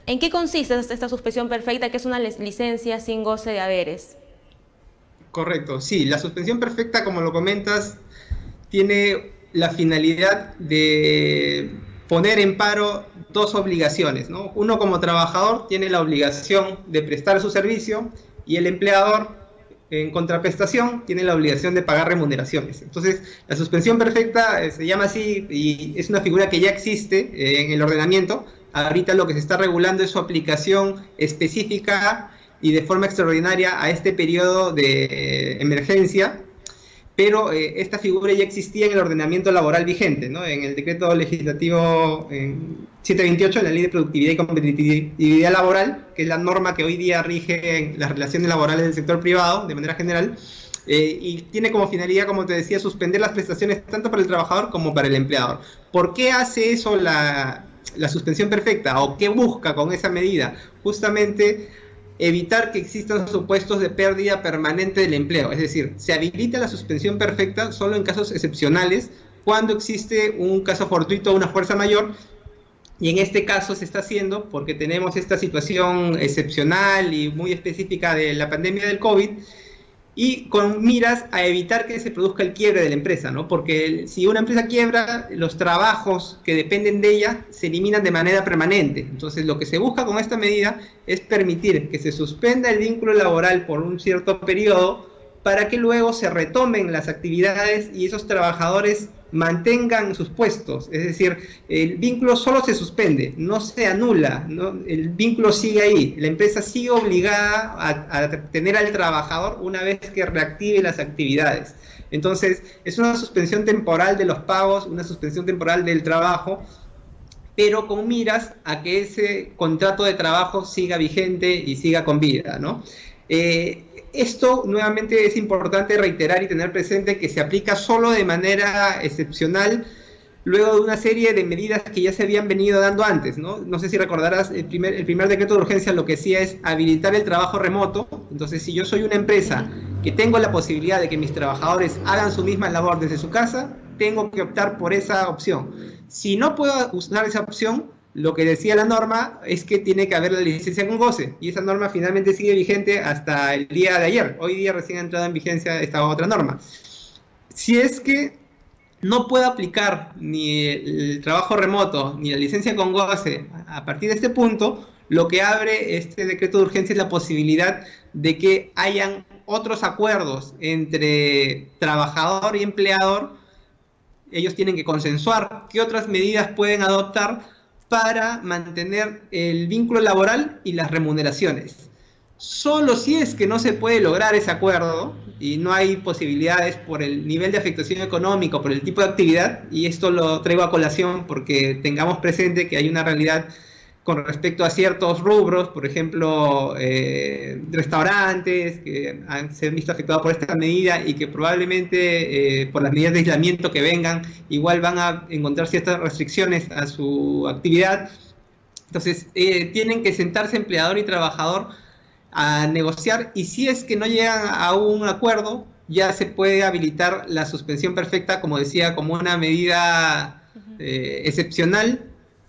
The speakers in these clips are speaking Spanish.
¿En qué consiste esta suspensión perfecta, que es una licencia sin goce de haberes? Correcto, sí, la suspensión perfecta, como lo comentas, tiene la finalidad de poner en paro dos obligaciones, ¿no? Uno, como trabajador, tiene la obligación de prestar su servicio, y el empleador, en contraprestación, tiene la obligación de pagar remuneraciones. Entonces, la suspensión perfecta se llama así y es una figura que ya existe en el ordenamiento. Ahorita lo que se está regulando es su aplicación específica y de forma extraordinaria a este periodo de emergencia, pero esta figura ya existía en el ordenamiento laboral vigente, ¿no? En el decreto legislativo 728, en la Ley de Productividad y Competitividad Laboral, que es la norma que hoy día rige en las relaciones laborales del sector privado de manera general, y tiene como finalidad, como te decía, suspender las prestaciones tanto para el trabajador como para el empleador. ¿Por qué hace eso la suspensión perfecta, o qué busca con esa medida? Justamente evitar que existan supuestos de pérdida permanente del empleo. Es decir, se habilita la suspensión perfecta solo en casos excepcionales, cuando existe un caso fortuito o una fuerza mayor, y en este caso se está haciendo porque tenemos esta situación excepcional y muy específica de la pandemia del COVID, y con miras a evitar que se produzca el quiebre de la empresa, ¿no? Porque si una empresa quiebra, los trabajos que dependen de ella se eliminan de manera permanente. Entonces, lo que se busca con esta medida es permitir que se suspenda el vínculo laboral por un cierto periodo, para que luego se retomen las actividades y esos trabajadores mantengan sus puestos. Es decir, el vínculo solo se suspende, no se anula, ¿no? El vínculo sigue ahí, la empresa sigue obligada a tener al trabajador una vez que reactive las actividades. Entonces, es una suspensión temporal de los pagos, una suspensión temporal del trabajo, pero con miras a que ese contrato de trabajo siga vigente y siga con vida, ¿no? Esto nuevamente es importante reiterar y tener presente que se aplica solo de manera excepcional, luego de una serie de medidas que ya se habían venido dando antes, ¿no? No sé si recordarás, el primer decreto de urgencia lo que hacía es habilitar el trabajo remoto. Entonces, si yo soy una empresa que tengo la posibilidad de que mis trabajadores hagan su misma labor desde su casa, tengo que optar por esa opción. Si no puedo usar esa opción, lo que decía la norma es que tiene que haber la licencia con goce, y esa norma finalmente sigue vigente hasta el día de ayer. Hoy día recién ha entrado en vigencia esta otra norma. Si es que no puedo aplicar ni el trabajo remoto ni la licencia con goce a partir de este punto, lo que abre este decreto de urgencia es la posibilidad de que hayan otros acuerdos entre trabajador y empleador. Ellos tienen que consensuar qué otras medidas pueden adoptar para mantener el vínculo laboral y las remuneraciones. Solo si es que no se puede lograr ese acuerdo y no hay posibilidades por el nivel de afectación económica, por el tipo de actividad, y esto lo traigo a colación porque tengamos presente que hay una realidad con respecto a ciertos rubros, por ejemplo, restaurantes que se han visto afectados por esta medida y que probablemente por las medidas de aislamiento que vengan, igual van a encontrar ciertas restricciones a su actividad. Entonces, tienen que sentarse empleador y trabajador a negociar, y si es que no llegan a un acuerdo, ya se puede habilitar la suspensión perfecta, como decía, como una medida excepcional,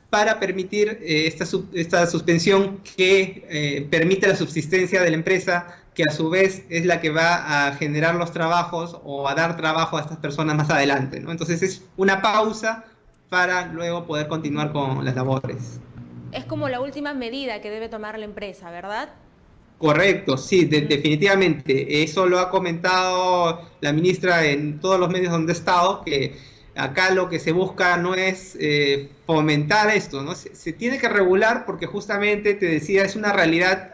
para permitir esta suspensión que permite la subsistencia de la empresa, que a su vez es la que va a generar los trabajos o a dar trabajo a estas personas más adelante, ¿no? Entonces es una pausa para luego poder continuar con las labores. Es como la última medida que debe tomar la empresa, ¿verdad? Correcto, sí, definitivamente. Eso lo ha comentado la ministra en todos los medios donde ha estado, que acá lo que se busca no es fomentar esto, ¿no? Se tiene que regular porque justamente, te decía, es una realidad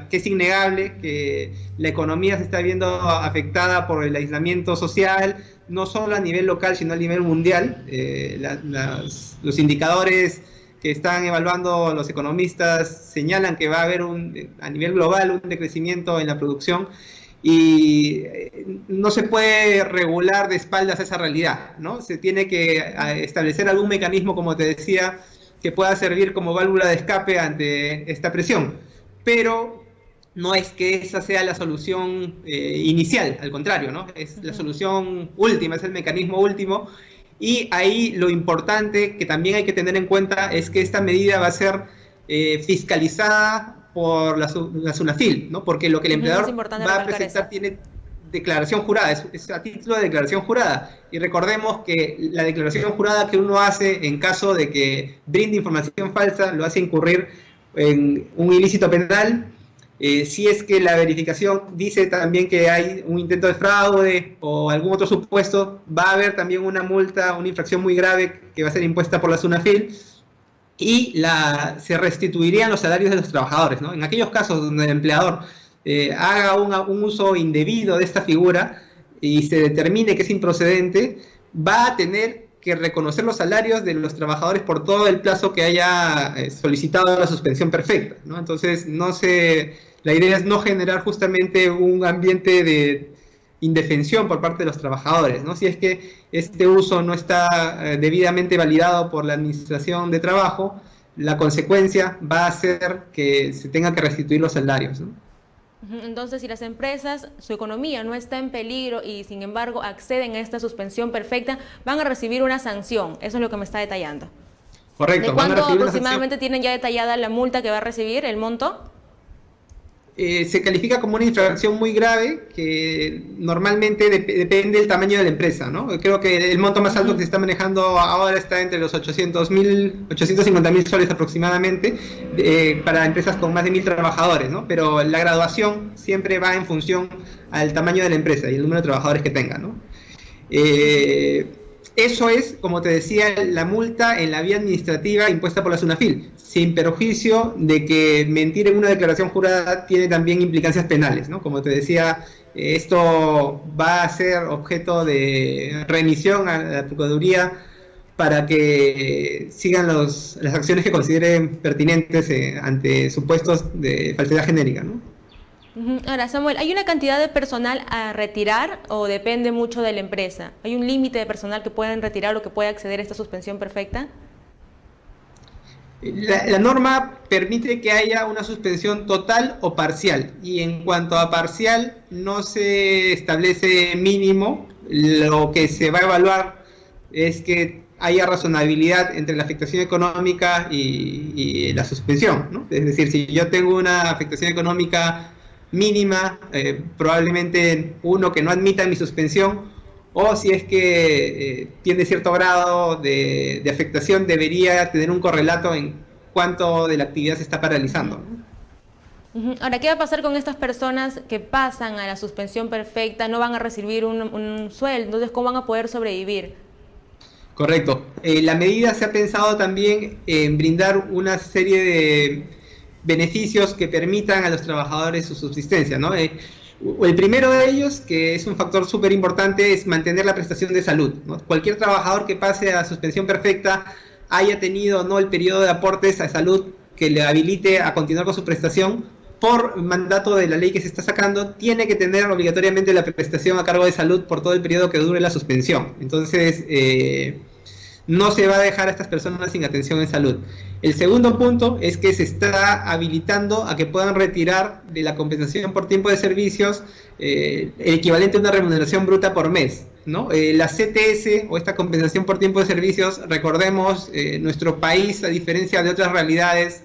que es innegable, que la economía se está viendo afectada por el aislamiento social, no solo a nivel local, sino a nivel mundial. Los indicadores que están evaluando los economistas señalan que va a haber a nivel global un decrecimiento en la producción, y no se puede regular de espaldas a esa realidad, ¿no? Se tiene que establecer algún mecanismo, como te decía, que pueda servir como válvula de escape ante esta presión, pero no es que esa sea la solución inicial, al contrario, ¿no? Es la solución última, es el mecanismo último. Y ahí lo importante que también hay que tener en cuenta es que esta medida va a ser fiscalizada por la SUNAFIL, ¿no? Porque lo que el empleador va a presentar tiene declaración jurada, es a título de declaración jurada. Y recordemos que la declaración jurada que uno hace en caso de que brinde información falsa lo hace incurrir en un ilícito penal. Si es que la verificación dice también que hay un intento de fraude o algún otro supuesto, va a haber también una multa, una infracción muy grave que va a ser impuesta por la SUNAFIL y se restituirían los salarios de los trabajadores, ¿no? En aquellos casos donde el empleador haga un uso indebido de esta figura y se determine que es improcedente, va a tener que reconocer los salarios de los trabajadores por todo el plazo que haya solicitado la suspensión perfecta, ¿no? Entonces, la idea es no generar justamente un ambiente de indefensión por parte de los trabajadores, ¿no? Si es que este uso no está debidamente validado por la Administración de Trabajo, la consecuencia va a ser que se tenga que restituir los salarios, ¿no? Entonces, si las empresas, su economía no está en peligro y sin embargo acceden a esta suspensión perfecta, van a recibir una sanción. Eso es lo que me está detallando. Correcto. ¿De cuánto aproximadamente tienen ya detallada la multa que va a recibir, el monto? Se califica como una infracción muy grave que normalmente depende del tamaño de la empresa, ¿no? Creo que el monto más alto que se está manejando ahora está entre los 850.000 soles aproximadamente para empresas con más de 1.000 trabajadores, ¿no? Pero la graduación siempre va en función al tamaño de la empresa y el número de trabajadores que tenga, ¿no? Eso es, como te decía, la multa en la vía administrativa impuesta por la SUNAFIL, sin perjuicio de que mentir en una declaración jurada tiene también implicancias penales, ¿no? Como te decía, esto va a ser objeto de remisión a la Procuraduría para que sigan las acciones que consideren pertinentes ante supuestos de falsedad genérica, ¿no? Ahora, Samuel, ¿hay una cantidad de personal a retirar o depende mucho de la empresa? ¿Hay un límite de personal que pueden retirar o que puede acceder a esta suspensión perfecta? La norma permite que haya una suspensión total o parcial, y en cuanto a parcial no se establece mínimo. Lo que se va a evaluar es que haya razonabilidad entre la afectación económica y la suspensión, ¿no? Es decir, si yo tengo una afectación económica mínima, probablemente uno que no admita mi suspensión, o si es que tiene cierto grado de afectación, debería tener un correlato en cuánto de la actividad se está paralizando, ¿no? Ahora, ¿qué va a pasar con estas personas que pasan a la suspensión perfecta, no van a recibir un sueldo? Entonces, ¿cómo van a poder sobrevivir? Correcto. La medida se ha pensado también en brindar una serie de beneficios que permitan a los trabajadores su subsistencia, ¿no? El primero de ellos, que es un factor súper importante, es mantener la prestación de salud, ¿no? Cualquier trabajador que pase a suspensión perfecta, haya tenido o no el periodo de aportes a salud que le habilite a continuar con su prestación, por mandato de la ley que se está sacando, tiene que tener obligatoriamente la prestación a cargo de salud por todo el periodo que dure la suspensión. Entonces, no se va a dejar a estas personas sin atención en salud. El segundo punto es que se está habilitando a que puedan retirar de la compensación por tiempo de servicios el equivalente a una remuneración bruta por mes, ¿no? La CTS, o esta compensación por tiempo de servicios, recordemos, nuestro país, a diferencia de otras realidades,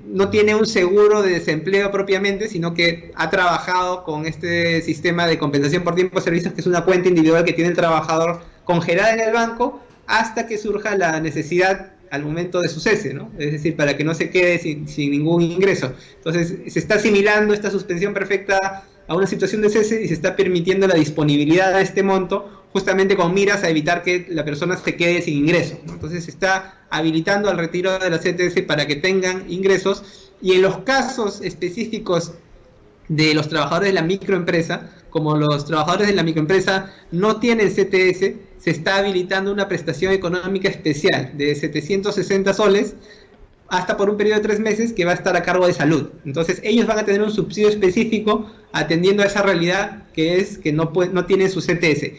no tiene un seguro de desempleo propiamente, sino que ha trabajado con este sistema de compensación por tiempo de servicios, que es una cuenta individual que tiene el trabajador congelada en el banco hasta que surja la necesidad al momento de su cese, ¿no? Es decir, para que no se quede sin ningún ingreso. Entonces, se está asimilando esta suspensión perfecta a una situación de cese y se está permitiendo la disponibilidad de este monto justamente con miras a evitar que la persona se quede sin ingreso, ¿no? Entonces, se está habilitando al retiro de la CTS para que tengan ingresos, y en los casos específicos de los trabajadores de la microempresa, como los trabajadores de la microempresa no tienen CTS, se está habilitando una prestación económica especial de 760 soles hasta por un periodo de 3 meses, que va a estar a cargo de salud. Entonces ellos van a tener un subsidio específico atendiendo a esa realidad, que es que no tienen su CTS.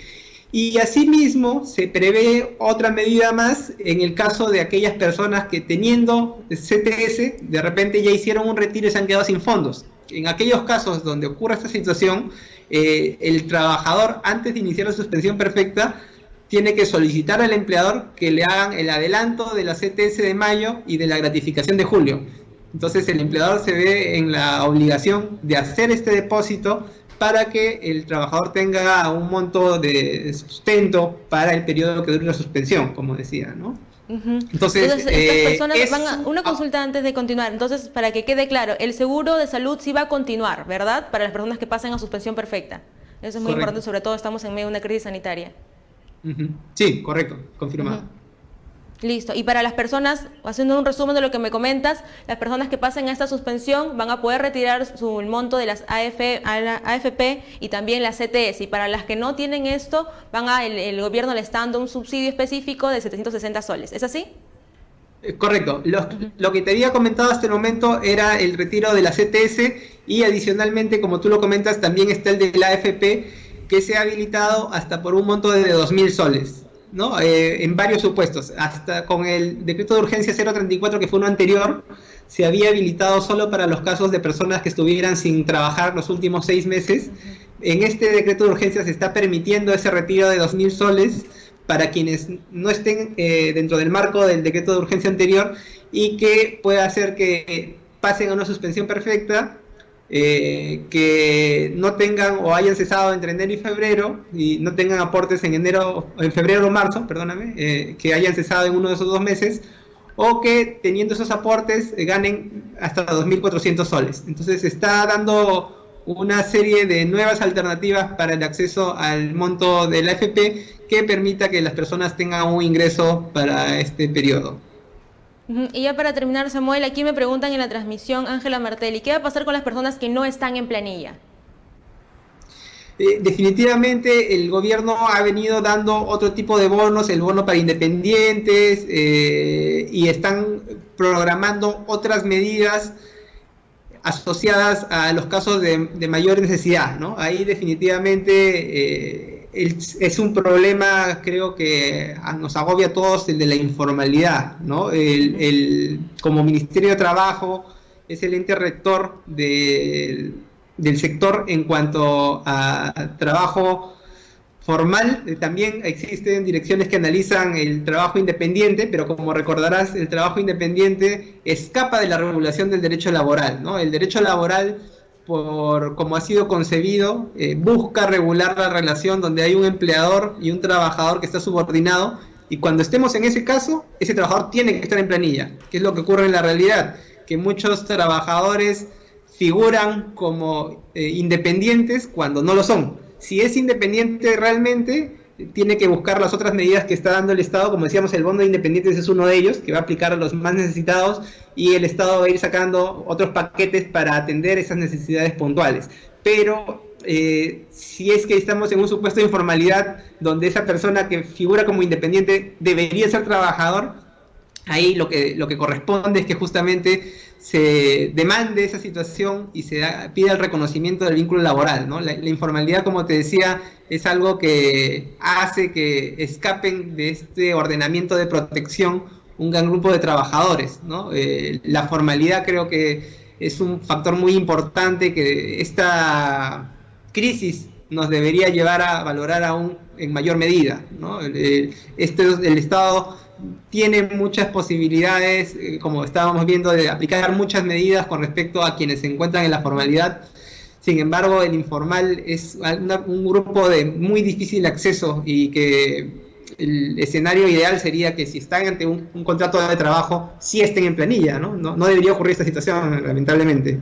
Y asimismo se prevé otra medida más en el caso de aquellas personas que, teniendo CTS, de repente ya hicieron un retiro y se han quedado sin fondos. En aquellos casos donde ocurra esta situación, el trabajador, antes de iniciar la suspensión perfecta, tiene que solicitar al empleador que le hagan el adelanto de la CTS de mayo y de la gratificación de julio. Entonces el empleador se ve en la obligación de hacer este depósito para que el trabajador tenga un monto de sustento para el periodo que dure la suspensión, como decía, ¿no? Entonces estas personas una consulta antes de continuar. Entonces, para que quede claro, el seguro de salud sí va a continuar, ¿verdad? Para las personas que pasen a suspensión perfecta. Eso es muy importante, sobre todo estamos en medio de una crisis sanitaria. Sí, correcto, confirmado. Listo. Y para las personas, haciendo un resumen de lo que me comentas, las personas que pasen a esta suspensión van a poder retirar el monto de las AFP y también la CTS. Y para las que no tienen esto, el gobierno le está dando un subsidio específico de 760 soles. ¿Es así? Correcto. Lo que te había comentado hasta el momento era el retiro de la CTS y adicionalmente, como tú lo comentas, también está el de la AFP que se ha habilitado hasta por un monto de 2.000 soles. ¿No? En varios supuestos, hasta con el decreto de urgencia 034, que fue uno anterior, se había habilitado solo para los casos de personas que estuvieran sin trabajar los últimos 6 meses. En este decreto de urgencia se está permitiendo ese retiro de 2.000 soles para quienes no estén dentro del marco del decreto de urgencia anterior y que pueda hacer que pasen a una suspensión perfecta, que no tengan o hayan cesado entre enero y febrero y no tengan aportes en febrero o marzo, perdóname, que hayan cesado en uno de esos 2 meses, o que teniendo esos aportes ganen hasta 2.400 soles. Entonces se está dando una serie de nuevas alternativas para el acceso al monto de la AFP que permita que las personas tengan un ingreso para este periodo. Y ya para terminar, Samuel, aquí me preguntan en la transmisión, Ángela Martelli, ¿qué va a pasar con las personas que no están en planilla? Definitivamente el gobierno ha venido dando otro tipo de bonos, el bono para independientes, y están programando otras medidas asociadas a los casos de mayor necesidad, ¿no? Ahí definitivamente es un problema, creo que nos agobia a todos, el de la informalidad, ¿no? Como Ministerio de Trabajo es el ente rector del sector en cuanto a trabajo formal. También existen direcciones que analizan el trabajo independiente, pero como recordarás, el trabajo independiente escapa de la regulación del derecho laboral, ¿no? El derecho laboral, por como ha sido concebido, busca regular la relación donde hay un empleador y un trabajador que está subordinado, y cuando estemos en ese caso, ese trabajador tiene que estar en planilla, que es lo que ocurre en la realidad, que muchos trabajadores figuran como independientes cuando no lo son. Si es independiente realmente, tiene que buscar las otras medidas que está dando el Estado. Como decíamos, el bono de independientes es uno de ellos, que va a aplicar a los más necesitados, y el Estado va a ir sacando otros paquetes para atender esas necesidades puntuales. Pero si es que estamos en un supuesto de informalidad donde esa persona que figura como independiente debería ser trabajador, ahí lo que corresponde es que justamente se demande esa situación y se pida el reconocimiento del vínculo laboral, ¿no? La informalidad, como te decía, es algo que hace que escapen de este ordenamiento de protección un gran grupo de trabajadores, ¿no? La formalidad creo que es un factor muy importante que esta crisis nos debería llevar a valorar aún en mayor medida, ¿no? El Estado tiene muchas posibilidades, como estábamos viendo, de aplicar muchas medidas con respecto a quienes se encuentran en la formalidad. Sin embargo, el informal es un grupo de muy difícil acceso, y que el escenario ideal sería que si están ante un contrato de trabajo, sí estén en planilla, ¿no? No debería ocurrir esta situación, lamentablemente.